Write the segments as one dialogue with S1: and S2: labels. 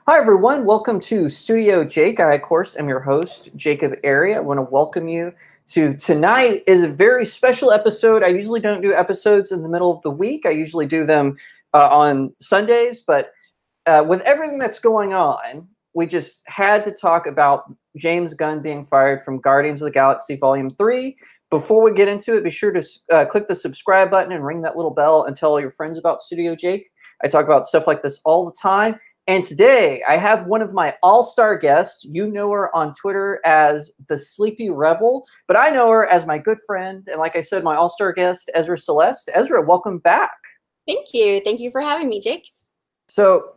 S1: Hi, everyone. Welcome to Studio Jake. I, of course, am your host, Jacob Area. I want to welcome you to tonight is a very special episode. I usually don't do episodes in the middle of the week. I usually do them on Sundays, but with everything that's going on, we just had to talk about James Gunn being fired from Guardians of the Galaxy Volume 3. Before we get into it, be sure to click the subscribe button and ring that little bell and tell all your friends about Studio Jake. I talk about stuff like this all the time. And today, I have one of my all-star guests. You know her on Twitter as the Sleepy Rebel, but I know her as my good friend, and like I said, my all-star guest, Ezra Celeste. Ezra, welcome back.
S2: Thank you. Thank you for having me, Jake.
S1: So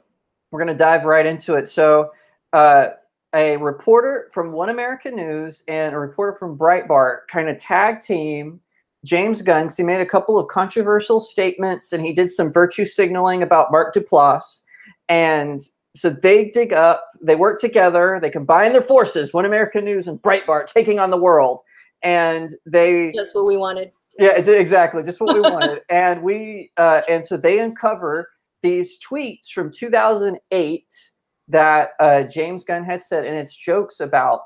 S1: we're going to dive right into it. So a reporter from One American News and a reporter from Breitbart kind of tag team James Gunn because he made a couple of controversial statements, and he did some virtue signaling about Mark Duplass. And so they work together, they combine their forces, One American News and Breitbart taking on the world. And they
S2: just what we wanted.
S1: Yeah, exactly, just what we wanted. And so they uncover these tweets from 2008 that James Gunn had said, and it's jokes about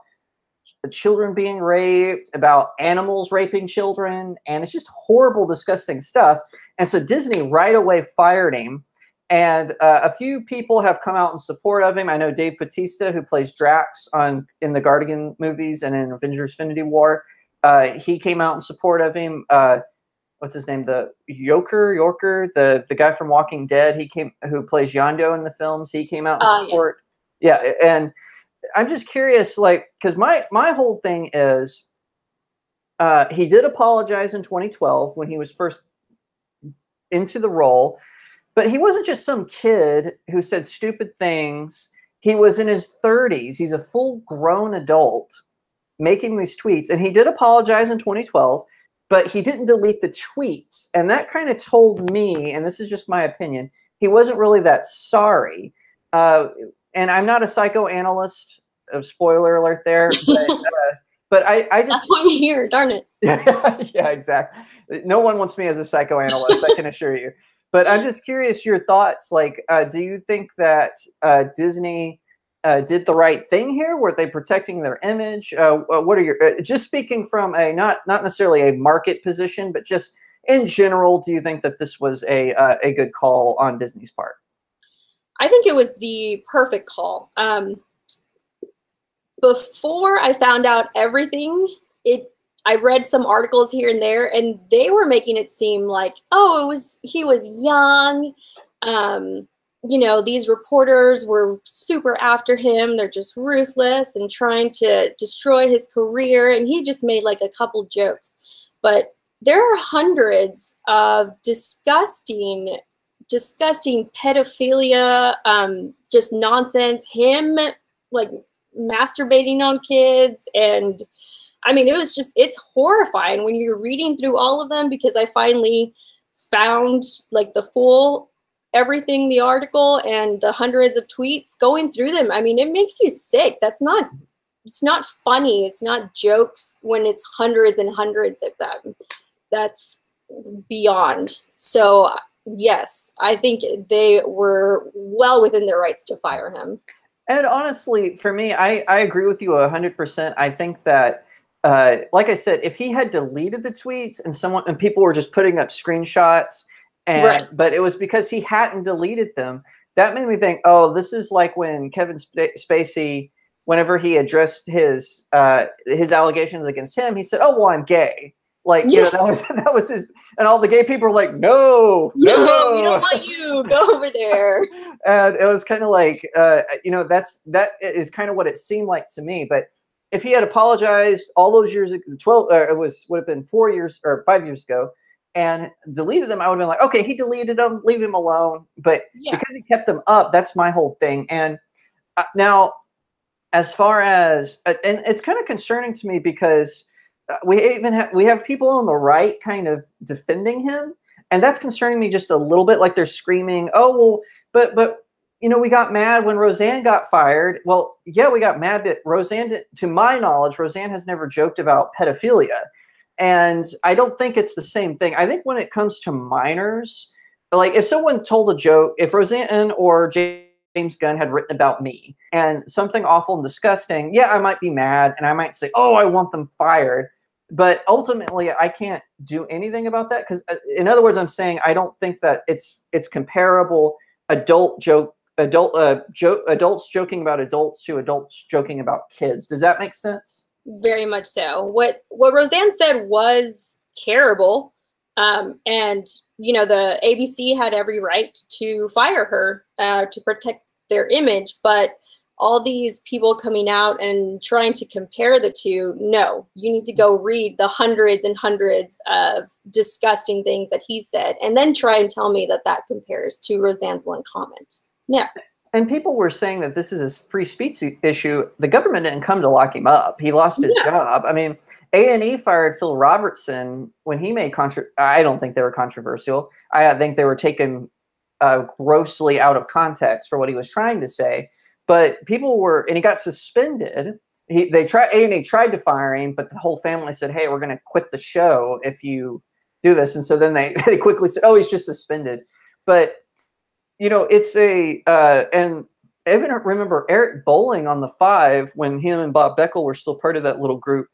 S1: children being raped, about animals raping children, and it's just horrible, disgusting stuff. And so Disney right away fired him. And a few people have come out in support of him. I know Dave Bautista, who plays Drax in the Guardian movies and in Avengers Infinity War. He came out in support of him. What's his name? The Yorker, the guy from Walking Dead. Who plays Yondo in the films. He came out in support. Yes. Yeah, and I'm just curious, because my whole thing is, he did apologize in 2012 when he was first into the role. But he wasn't just some kid who said stupid things. He was in his 30s. He's a full-grown adult making these tweets. And he did apologize in 2012, but he didn't delete the tweets. And that kind of told me, and this is just my opinion, he wasn't really that sorry. And I'm not a psychoanalyst. Spoiler alert there. But I just...
S2: That's why I'm here, darn it.
S1: Yeah, exactly. No one wants me as a psychoanalyst, I can assure you. But I'm just curious your thoughts. Do you think that Disney did the right thing here? Were they protecting their image? What are your just speaking from a not necessarily a market position, but just in general? Do you think that this was a good call on Disney's part?
S2: I think it was the perfect call. Before I found out everything, I read some articles here and there, and they were making it seem like, oh, he was young. You know, these reporters were super after him. They're just ruthless and trying to destroy his career. And he just made like a couple jokes. But there are hundreds of disgusting pedophilia, just nonsense. Him like masturbating on kids, and I mean, it's horrifying when you're reading through all of them, because I finally found like the full everything, the article and the hundreds of tweets. Going through them, I mean, it makes you sick. It's not funny. It's not jokes when it's hundreds and hundreds of them. That's beyond. So yes, I think they were well within their rights to fire him.
S1: And honestly, for me, I agree with you 100%. I think that, like I said, if he had deleted the tweets and people were just putting up screenshots, but it was because he hadn't deleted them, that made me think, oh, this is like when Kevin Spacey, whenever he addressed his allegations against him, he said, "Oh, well, I'm gay." You know, that was his, and all the gay people were like, no,
S2: we don't want you. Go over there.
S1: And it was kind of like, you know, that is kind of what it seemed like to me. But if he had apologized all those years, would have been 4 years or 5 years ago, and deleted them, I would have been like, okay, he deleted them, leave him alone. But because he kept them up, that's my whole thing. And now, as far as, and it's kind of concerning to me because we have people on the right kind of defending him, and that's concerning me just a little bit. Like they're screaming, "Oh, well, but you know, we got mad when Roseanne got fired." Well, yeah, we got mad, but Roseanne, to my knowledge, Roseanne has never joked about pedophilia, and I don't think it's the same thing. I think when it comes to minors, like if someone told a joke, if Roseanne or James Gunn had written about me and something awful and disgusting, yeah, I might be mad and I might say, oh, I want them fired. But ultimately, I can't do anything about that because, in other words, I'm saying I don't think that it's comparable adults joking about adults to adults joking about kids. Does that make sense?
S2: Very much so. What Roseanne said was terrible. And, you know, the ABC had every right to fire her to protect their image. But all these people coming out and trying to compare the two, no, you need to go read the hundreds and hundreds of disgusting things that he said and then try and tell me that that compares to Roseanne's one comment. Yeah.
S1: And people were saying that this is a free speech issue. The government didn't come to lock him up. He lost his job. I mean, A&E fired Phil Robertson when he made I don't think they were controversial. I think they were taken grossly out of context for what he was trying to say. But people were, and he got suspended. A&E tried to fire him, but the whole family said, "Hey, we're going to quit the show if you do this." And so then they quickly said, "Oh, he's just suspended." But you know, it's and I even remember Eric Bolling on the Five when him and Bob Beckel were still part of that little group.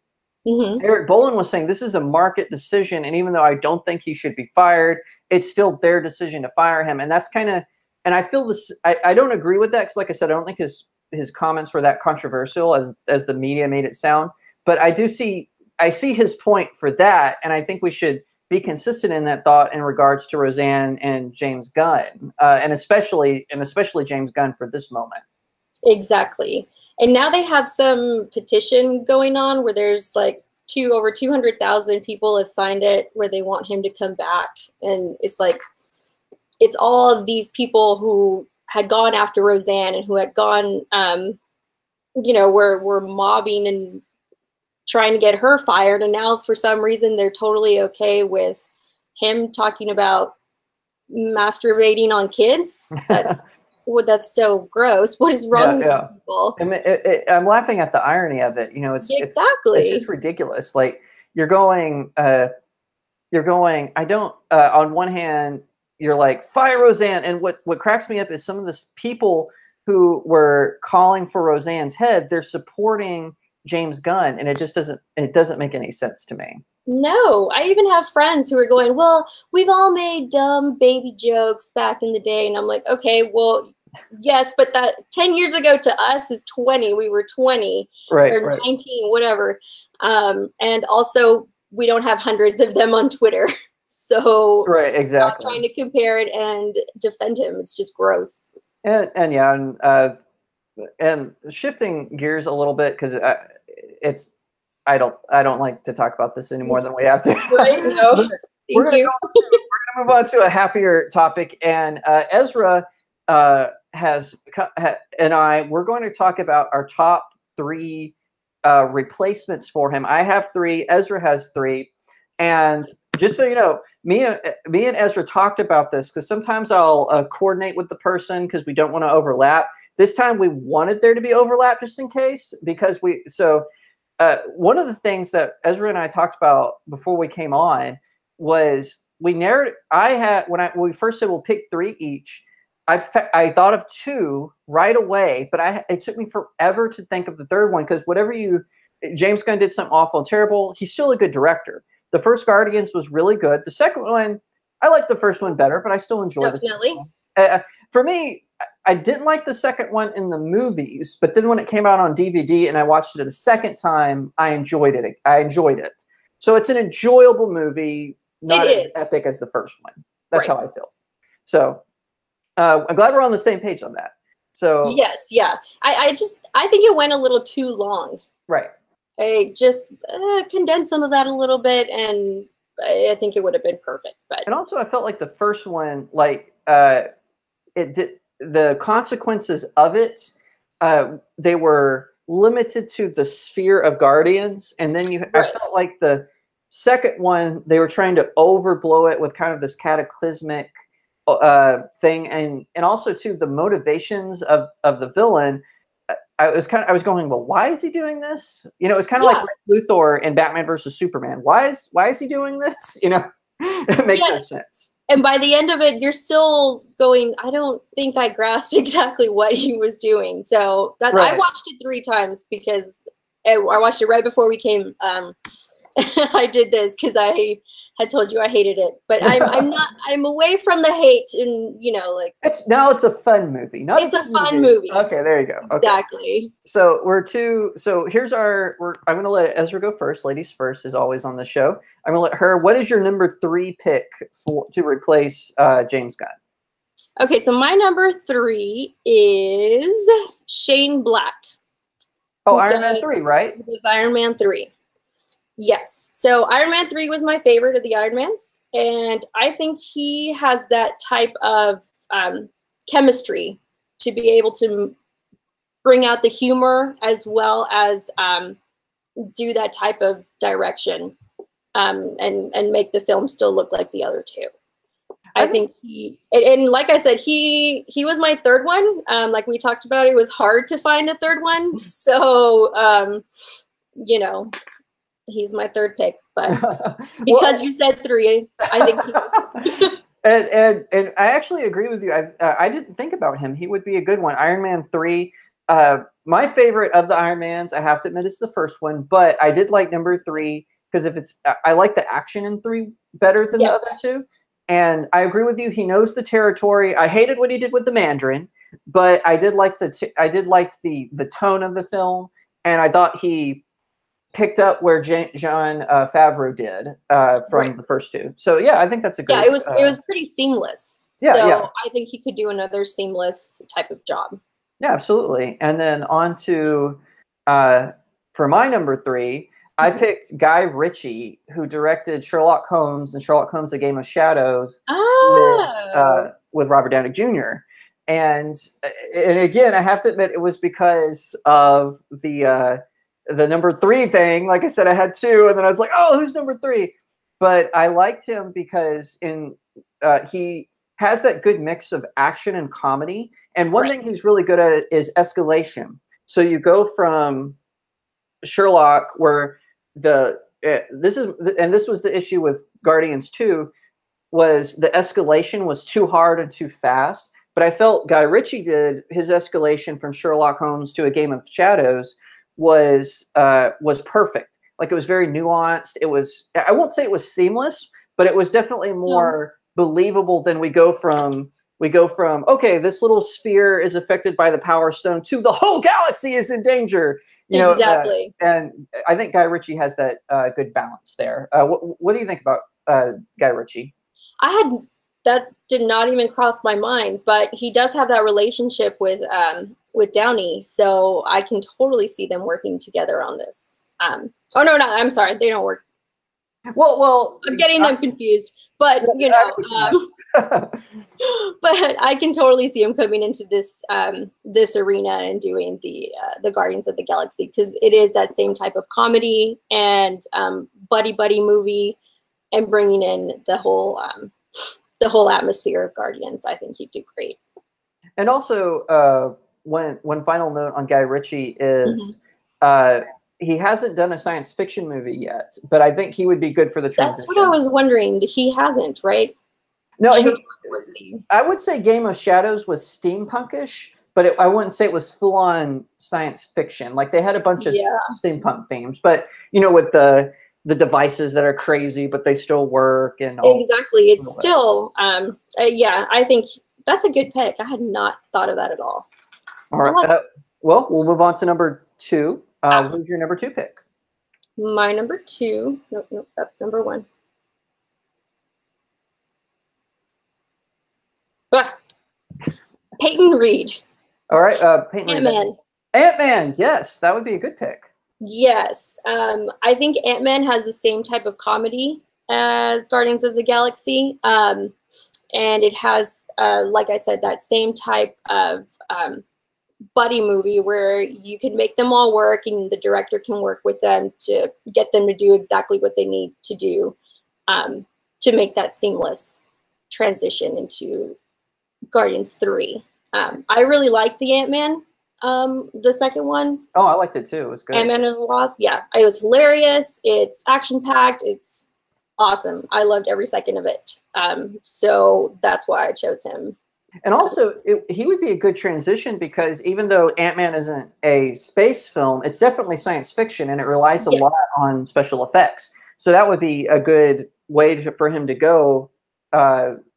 S1: Mm-hmm. Eric Bolling was saying this is a market decision, and even though I don't think he should be fired, it's still their decision to fire him. And that's kind of, and I feel this. I don't agree with that because, like I said, I don't think his comments were that controversial as the media made it sound. But I see his point for that, and I think we should be consistent in that thought in regards to Roseanne and James Gunn, and especially James Gunn for this moment.
S2: Exactly. And now they have some petition going on where there's like over 200,000 people have signed it where they want him to come back. And it's like, it's all of these people who had gone after Roseanne and who had gone, you know, were mobbing and trying to get her fired, and now for some reason they're totally okay with him talking about masturbating on kids. That's so gross. What is wrong with people? I mean,
S1: I'm laughing at the irony of it. You know, it's just ridiculous. Like you're going. I don't. On one hand, you're like fire Roseanne, and what cracks me up is some of the people who were calling for Roseanne's head. They're supporting James Gunn, and it doesn't make any sense to me.
S2: No, I even have friends who are going, well, we've all made dumb baby jokes back in the day. And I'm like, okay, well, yes, but that 10 years ago to us is 20. We were 20 or 19, whatever. And also we don't have hundreds of them on Twitter. So
S1: exactly.
S2: Stop trying to compare it and defend him. It's just gross.
S1: And shifting gears a little bit because I don't like to talk about this any more than we have to.
S2: Right? No.
S1: We're gonna move on to a happier topic, and Ezra we're going to talk about our top 3 replacements for him. I have 3. Ezra has 3, and just so you know, me and Ezra talked about this because sometimes I'll coordinate with the person because we don't want to overlap. This time we wanted there to be overlap just in case because one of the things that Ezra and I talked about before we came on was when we first said we'll pick 3 each, I thought of 2 right away, but it took me forever to think of the third one because James Gunn did something awful and terrible. He's still a good director. The first Guardians was really good. The second one, I like the first one better, but I still enjoyed the second one. For me, I didn't like the second one in the movies, but then when it came out on DVD and I watched it a second time, I enjoyed it. So it's an enjoyable movie, not as epic as the first one. That's how I feel. So I'm glad we're on the same page on that. So
S2: yes, yeah. I think it went a little too long.
S1: Right.
S2: I just condensed some of that a little bit, and I think it would have been perfect.
S1: And also, I felt like the first one, the consequences of it, they were limited to the sphere of Guardians, and then I felt like the second one they were trying to overblow it with kind of this cataclysmic thing, and also too the motivations of the villain. I was going, well, why is he doing this? You know, it's kind of like Luthor in Batman versus Superman. Why is he doing this? You know, it makes no sense.
S2: And by the end of it, you're still going, I don't think I grasped exactly what he was doing. So that
S1: Right.
S2: I watched it 3 times because I watched it right before we came. I did this because I had told you I hated it, but I'm away from the hate, and like
S1: it's a fun movie, not
S2: it's a fun movie.
S1: Okay, there you go. Okay.
S2: Exactly.
S1: So here's I'm gonna let Ezra go first. Ladies first is always on the show. I'm gonna let her. What is your number 3 pick to replace James Gunn?
S2: Okay, so my number 3 is Shane Black.
S1: Oh, Iron Man 3, right?
S2: It's Iron Man 3. Yes. So Iron Man 3 was my favorite of the Iron Mans, and I think he has that type of chemistry to be able to bring out the humor as well as do that type of direction and make the film still look like the other 2. I think and like I said, he was my 3rd one. Like we talked about, it was hard to find a 3rd one. So, he's my 3rd pick, but because you said 3, I think
S1: and I actually agree with you. I didn't think about him. He would be a good one. Iron Man 3. My favorite of the Iron Mans, I have to admit, is the first one, but I did like number 3 because I like the action in 3 better than the other 2. And I agree with you. He knows the territory. I hated what he did with the Mandarin, but I did like the tone of the film, and I thought he picked up where John Favreau did from the first 2. So yeah, I think that's a good.
S2: Yeah, it was pretty seamless.
S1: Yeah,
S2: so
S1: yeah.
S2: I think he could do another seamless type of job.
S1: Yeah, absolutely. And then on to for my number 3, I picked Guy Ritchie, who directed Sherlock Holmes and Sherlock Holmes: A Game of Shadows with Robert Downey Jr. And again, I have to admit, it was because of the number 3 thing. Like I said, I had 2, and then I was like, oh, who's number 3? But I liked him because he has that good mix of action and comedy. And one thing he's really good at is escalation. So you go from Sherlock, where this was the issue with Guardians 2, was the escalation was too hard and too fast. But I felt Guy Ritchie did his escalation from Sherlock Holmes to A Game of Shadows was perfect. Like, it was very nuanced. It was, I won't say it was seamless, but it was definitely more believable than we go from, okay, this little sphere is affected by the Power Stone, to the whole galaxy is in danger.
S2: Exactly.
S1: And I think Guy Ritchie has that good balance there. What do you think about Guy Ritchie?
S2: That did not even cross my mind, but he does have that relationship with Downey, so I can totally see them working together on this. Oh no, I'm sorry, they don't work.
S1: Well,
S2: I'm getting them confused, but but I can totally see him coming into this this arena and doing the Guardians of the Galaxy, because it is that same type of comedy and buddy movie, and bringing in the whole atmosphere of Guardians. I think he'd do great.
S1: And also, one final note on Guy Ritchie is he hasn't done a science fiction movie yet, but I think he would be good for the transition.
S2: That's what I was wondering. He hasn't, right?
S1: No, I would say Game of Shadows was steampunkish, but I wouldn't say it was full-on science fiction. Like, they had a bunch of steampunk themes, but with the devices that are crazy, but they still work and all.
S2: Exactly. It's still, yeah, I think that's a good pick. I had not thought of that at all.
S1: All right. Well, we'll move on to number 2. Who's your number 2 pick?
S2: My number 2. Nope, that's number 1. Peyton Reed.
S1: All right. Peyton
S2: Ant-Man.
S1: Ant-Man. Yes, that would be a good pick.
S2: Yes. I think Ant-Man has the same type of comedy as Guardians of the Galaxy. And it has, like I said, that same type of buddy movie where you can make them all work, and the director can work with them to get them to do exactly what they need to do to make that seamless transition into Guardians 3. I really like the Ant-Man, the second one.
S1: Oh, I liked it too. It was good.
S2: Ant-Man and the Wasp. Yeah, it was hilarious. It's action-packed. It's awesome. I loved every second of it. So that's why I chose him.
S1: And also, he would be a good transition because even though Ant-Man isn't a space film, it's definitely science fiction, and it relies a lot on special effects. So that would be a good way for him to go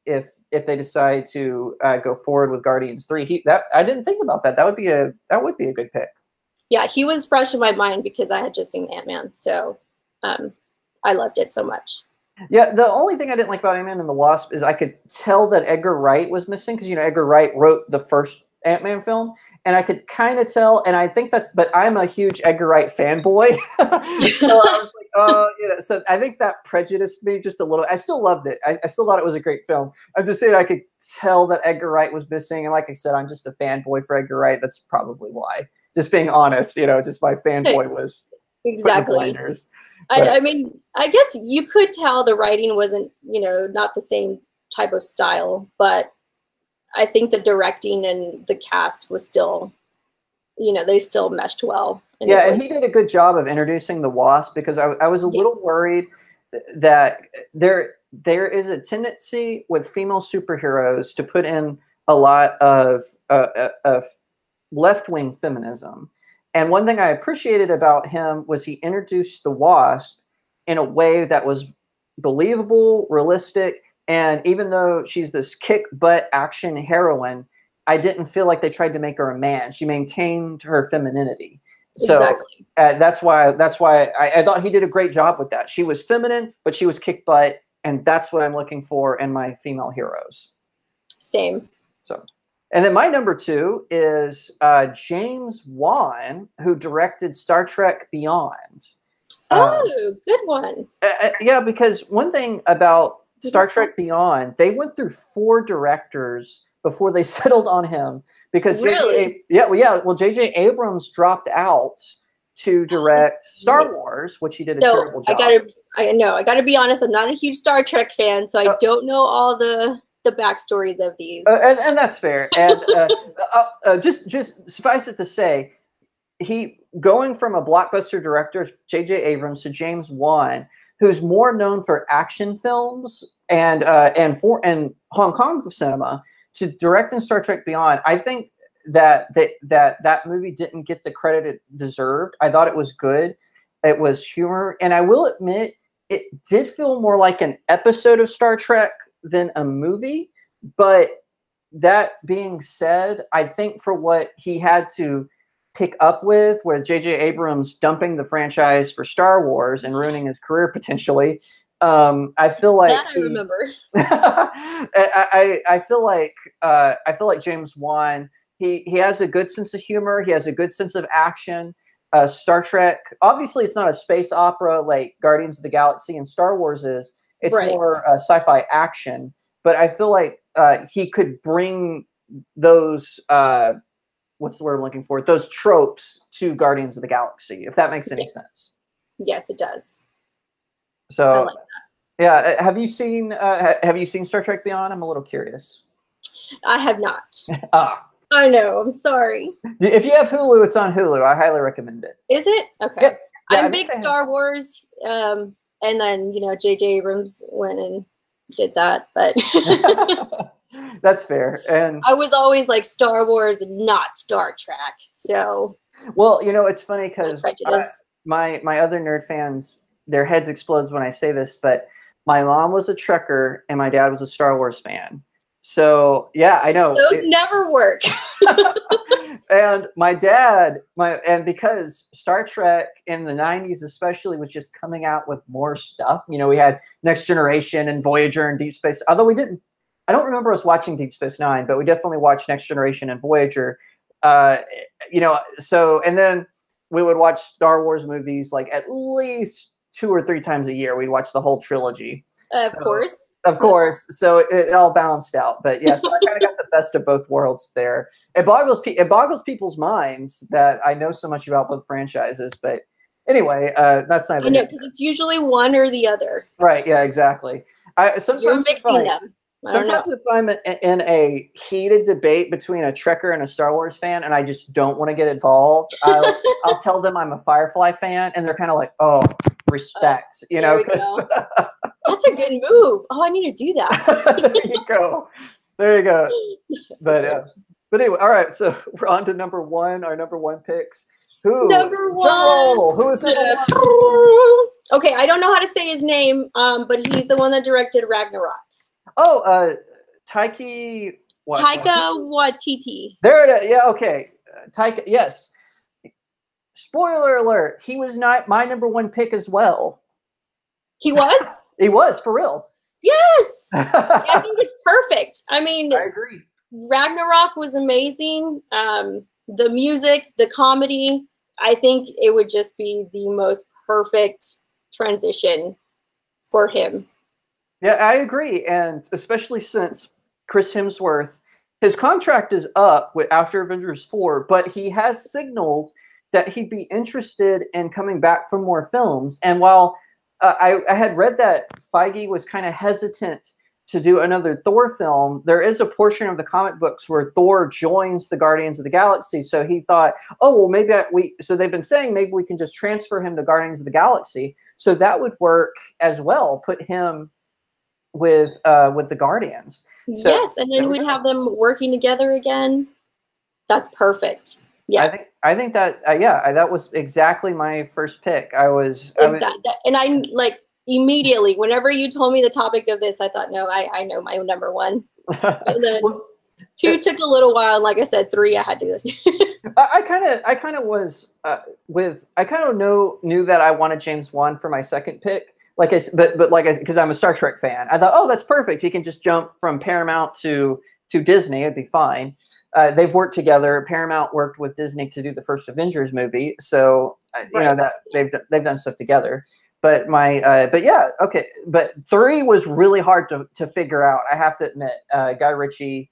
S1: if they decide to go forward with Guardians 3. I didn't think about that. That would be a good pick.
S2: Yeah, he was fresh in my mind because I had just seen Ant-Man, so I loved it so much.
S1: Yeah, the only thing I didn't like about Ant-Man and the Wasp is I could tell that Edgar Wright was missing because, Edgar Wright wrote the first Ant-Man film, and I could kind of tell, and I think but I'm a huge Edgar Wright fanboy. So I was like, so I think that prejudiced me just a little. I still loved it. I still thought it was a great film. I'm just saying I could tell that Edgar Wright was missing, and like I said, I'm just a fanboy for Edgar Wright. That's probably why. Just being honest, just my fanboy was
S2: exactly.
S1: Blinders.
S2: I mean, I guess you could tell the writing wasn't, not the same type of style, but I think the directing and the cast was still, they still meshed well.
S1: Yeah, and he did a good job of introducing the Wasp because I was a little worried that there is a tendency with female superheroes to put in a lot of left-wing feminism. And one thing I appreciated about him was he introduced the Wasp in a way that was believable, realistic, and even though she's this kick-butt action heroine, I didn't feel like they tried to make her a man. She maintained her femininity. So that's why I thought he did a great job with that. She was feminine, but she was kick-butt, and that's what I'm looking for in my female heroes.
S2: Same.
S1: So. And then my number 2 is James Wan, who directed Star Trek Beyond.
S2: Oh, good one.
S1: Yeah, because one thing about Star Trek Beyond, they went through 4 directors before they settled on him. Because J.J. Abrams dropped out to direct Star Wars, which he did a terrible job.
S2: I got to be honest, I'm not a huge Star Trek fan, so I don't know all the backstories of these.
S1: And that's fair. And just suffice it to say, he going from a blockbuster director, J.J. Abrams, to James Wan, who's more known for action films and Hong Kong cinema, to direct in Star Trek Beyond. I think that movie didn't get the credit it deserved. I thought it was good. It was humor, and I will admit it did feel more like an episode of Star Trek than a movie. But that being said, I think for what he had to pick up with J.J. Abrams dumping the franchise for Star Wars and ruining his career potentially, I feel like
S2: I remember.
S1: I feel like James Wan, he has a good sense of humor. He has a good sense of action. Star Trek, obviously, it's not a space opera like Guardians of the Galaxy and Star Wars is. It's more sci-fi action. But I feel like he could bring those what's the word I'm looking for? Those tropes to Guardians of the Galaxy, if that makes any sense.
S2: Yes, it does.
S1: So,
S2: I like that.
S1: Yeah, have you seen Star Trek Beyond? I'm a little curious.
S2: I have not. I know. I'm sorry.
S1: If you have Hulu, it's on Hulu. I highly recommend it.
S2: Is it? Okay.
S1: Yep. Yeah,
S2: I'm big Star Wars, and then J.J. Abrams went and did that, but
S1: that's fair. And
S2: I was always like Star Wars and not Star Trek. So,
S1: well, it's funny because my other nerd fans, their heads explodes when I say this, but my mom was a Trekker and my dad was a Star Wars fan. So yeah, I know
S2: those never work.
S1: And my dad, because Star Trek in the 90s especially was just coming out with more stuff. We had Next Generation and Voyager and Deep Space. Although I don't remember us watching Deep Space Nine, but we definitely watched Next Generation and Voyager. So, and then we would watch Star Wars movies like at least 2 or 3 times a year. We'd watch the whole trilogy.
S2: Of course.
S1: Of course. So it all balanced out. But yeah, so I kind of got the best of both worlds there. It boggles people's minds that I know so much about both franchises. But anyway, that's not.
S2: I know, because it's usually one or the other.
S1: Right. Yeah, exactly. Sometimes
S2: you're mixing them.
S1: Sometimes if I'm in a heated debate between a Trekker and a Star Wars fan, and I just don't want to get involved, I'll tell them I'm a Firefly fan, and they're kind of like, "Oh, respect,"
S2: There we go. That's a good move. Oh, I need to do that.
S1: There you go. There you go. But anyway, all right. So we're on to number one. Our number one picks. Who?
S2: Number one.
S1: Drum roll. Who is number one?
S2: Okay, I don't know how to say his name, but he's the one that directed Ragnarok.
S1: Oh,
S2: Taika Waititi.
S1: There it is. Yeah. Okay. Taika. Yes. Spoiler alert. He was not my number one pick as well.
S2: He was?
S1: He was, for real.
S2: Yes. I think it's perfect. I mean,
S1: I agree.
S2: Ragnarok was amazing. The music, the comedy, I think it would just be the most perfect transition for him.
S1: Yeah, I agree. And especially since Chris Hemsworth, his contract is up after Avengers 4, but he has signaled that he'd be interested in coming back for more films. And while I had read that Feige was kind of hesitant to do another Thor film, there is a portion of the comic books where Thor joins the Guardians of the Galaxy. So he thought, oh, well, maybe so they've been saying maybe we can just transfer him to Guardians of the Galaxy. So that would work as well. Put him with the Guardians. So,
S2: yes, and then we'd have them working together again. That's perfect. Yeah,
S1: I think that that was exactly my first pick.
S2: And I like immediately whenever you told me the topic of this, I thought, no, I know my number one. And then
S1: well,
S2: 2 took a little while. And like I said, 3 I had to.
S1: I kind of knew that I wanted James Wan for my second pick. Because I'm a Star Trek fan, I thought, oh, that's perfect. He can just jump from Paramount to Disney. It'd be fine. They've worked together. Paramount worked with Disney to do the first Avengers movie, so you know that they've done stuff together. But But 3 was really hard to figure out. I have to admit, Guy Ritchie.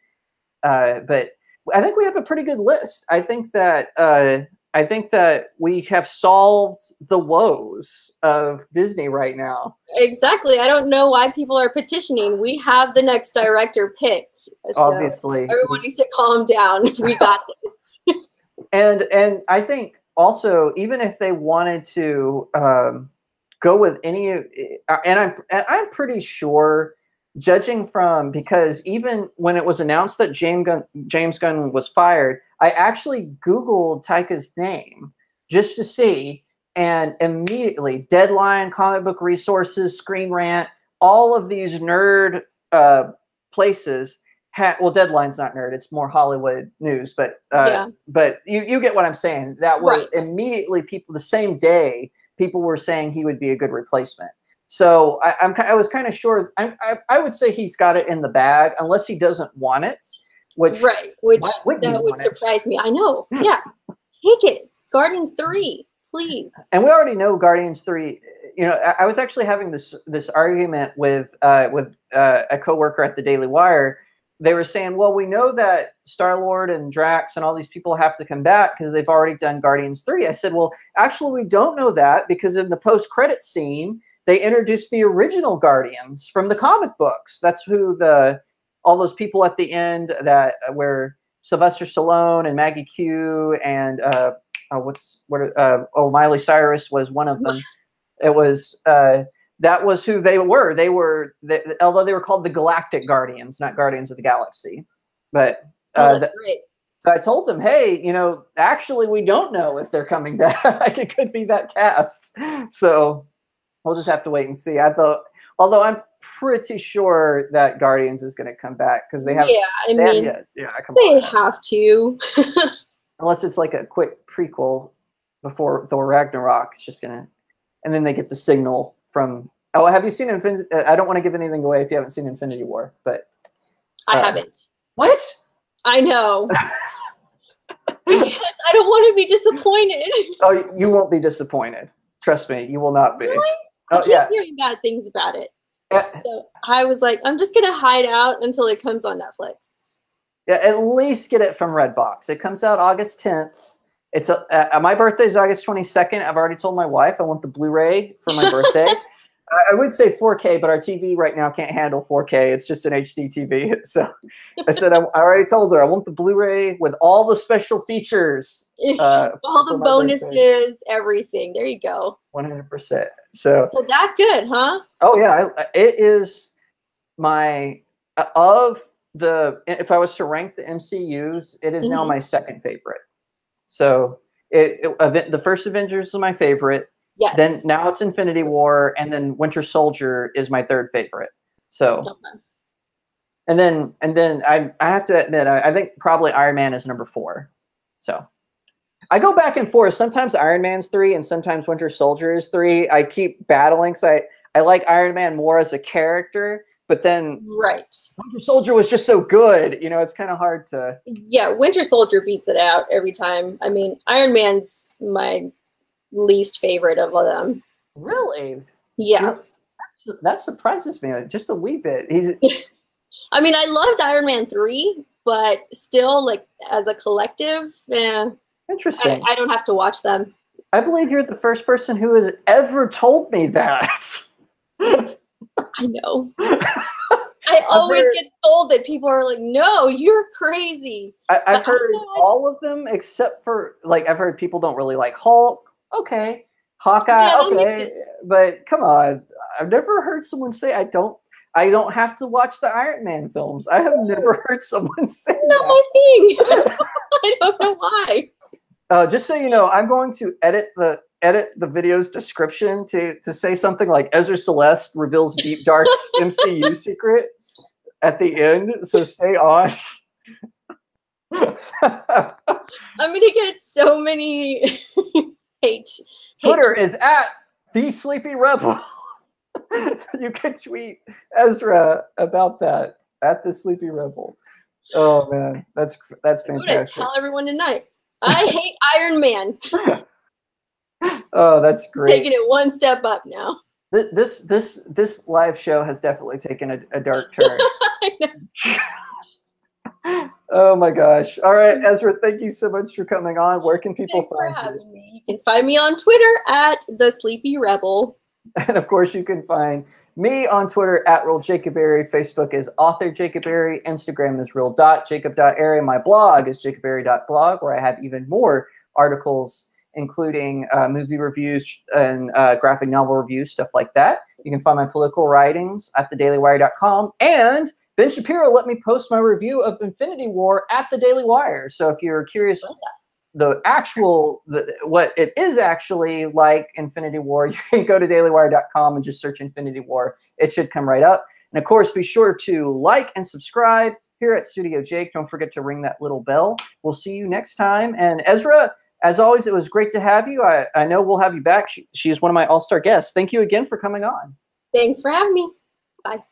S1: But I think we have a pretty good list. I think that we have solved the woes of Disney right now.
S2: Exactly. I don't know why people are petitioning. We have the next director picked. So
S1: obviously,
S2: everyone needs to calm down. We got this.
S1: and I think also, even if they wanted to go with any, and I'm pretty sure, judging from, because even when it was announced that James Gunn was fired, I actually Googled Taika's name just to see, and immediately Deadline, Comic Book Resources, Screen Rant, all of these nerd places well, Deadline's not nerd; it's more Hollywood news. But you get what I'm saying. That was immediately people the same day. People were saying he would be a good replacement. So I was kind of sure. I would say he's got it in the bag, unless he doesn't want it. Which
S2: that would surprise me. I know. Yeah, take it. It's Guardians 3, please.
S1: And we already know Guardians 3. You know, I was actually having this argument with a coworker at the Daily Wire. They were saying, well, we know that Star-Lord and Drax and all these people have to come back because they've already done Guardians 3. I said, well, actually, we don't know that, because in the post-credit scene, they introduced the original Guardians from the comic books. That's who all those people at the end where Sylvester Stallone and Maggie Q and Miley Cyrus was one of them. It was that was who they were. Although they were called the Galactic Guardians, not Guardians of the Galaxy. But
S2: that's great.
S1: So I told them, hey, actually, we don't know if they're coming back. It could be that cast. So we'll just have to wait and see. Although I'm pretty sure that Guardians is going to come back, because they have.
S2: Yeah, they have to.
S1: Unless it's like a quick prequel before Thor Ragnarok, it's just gonna, and then they get the signal from. Oh, have you seen Infinity? I don't want to give anything away if you haven't seen Infinity War, but
S2: I haven't.
S1: What?
S2: I know. Because I don't want to be disappointed.
S1: Oh, you won't be disappointed. Trust me, you will not be.
S2: Really? I keep hearing bad things about it. Yeah. So I was like, I'm just gonna hide out until it comes on Netflix.
S1: Yeah, at least get it from Redbox. It comes out August 10th. My birthday is August 22nd. I've already told my wife I want the Blu-ray for my birthday. I would say 4K, but our TV right now can't handle 4K. It's just an HD TV. So I said, I already told her I want the Blu-ray with all the special features.
S2: All the bonuses, everything. There you go.
S1: 100%. So
S2: that good, huh?
S1: Oh yeah, it is my if I was to rank the MCUs, it is now my second favorite. So the first Avengers is my favorite.
S2: Yes.
S1: Then now it's Infinity War, and then Winter Soldier is my third favorite. So, okay. and then I have to admit, I think probably Iron Man is number 4. So I go back and forth. Sometimes Iron Man's 3, and sometimes Winter Soldier is 3. I keep battling because I like Iron Man more as a character, but then Winter Soldier was just so good. You know, it's kind of hard to.
S2: Yeah, Winter Soldier beats it out every time. I mean, Iron Man's my least favorite of them.
S1: Really?
S2: Yeah.
S1: That surprises me just a wee bit.
S2: I mean, I loved Iron Man 3, but still, like, as a collective,
S1: interesting.
S2: I don't have to watch them.
S1: I believe you're the first person who has ever told me that.
S2: I know. I always get scolded. People are like, no, you're crazy.
S1: I've heard all of them except for, like, I've heard people don't really like Hulk. Okay. Hawkeye, okay. But come on. I've never heard someone say I don't have to watch the Iron Man films. I have never heard someone say that.
S2: Not my thing. I don't know why.
S1: Just so you know, I'm going to edit the video's description to say something like Ezra Celeste reveals deep dark MCU secret at the end. So stay on.
S2: I'm gonna get so many hate.
S1: Twitter is at The Sleepy Rebel. You can tweet Ezra about that at The Sleepy Rebel. Oh man, that's fantastic.
S2: I'm gonna tell everyone tonight. I hate Iron Man.
S1: Oh, that's great.
S2: Taking it one step up now.
S1: This live show has definitely taken a dark turn.
S2: I know.
S1: Oh my gosh. All right, Ezra, thank you so much for coming on. Where can people find you?
S2: Thanks for having me. You can find me on Twitter at The Sleepy Rebel.
S1: And of course, you can find me on Twitter at RealJacobberry. Facebook is Author Jacobberry. Instagram is real.jacob.area. My blog is jacobberry.blog, where I have even more articles, including movie reviews and graphic novel reviews, stuff like that. You can find my political writings at thedailywire.com. And Ben Shapiro let me post my review of Infinity War at the Daily Wire. So if you're curious what it is actually like Infinity War, you can go to dailywire.com and just search Infinity War. It should come right up. And of course, be sure to like and subscribe here at Studio Jake. Don't forget to ring that little bell. We'll see you next time. And Ezra, as always, it was great to have you. I know we'll have you back. She's one of my all-star guests. Thank you again for coming on.
S2: Thanks for having me. Bye.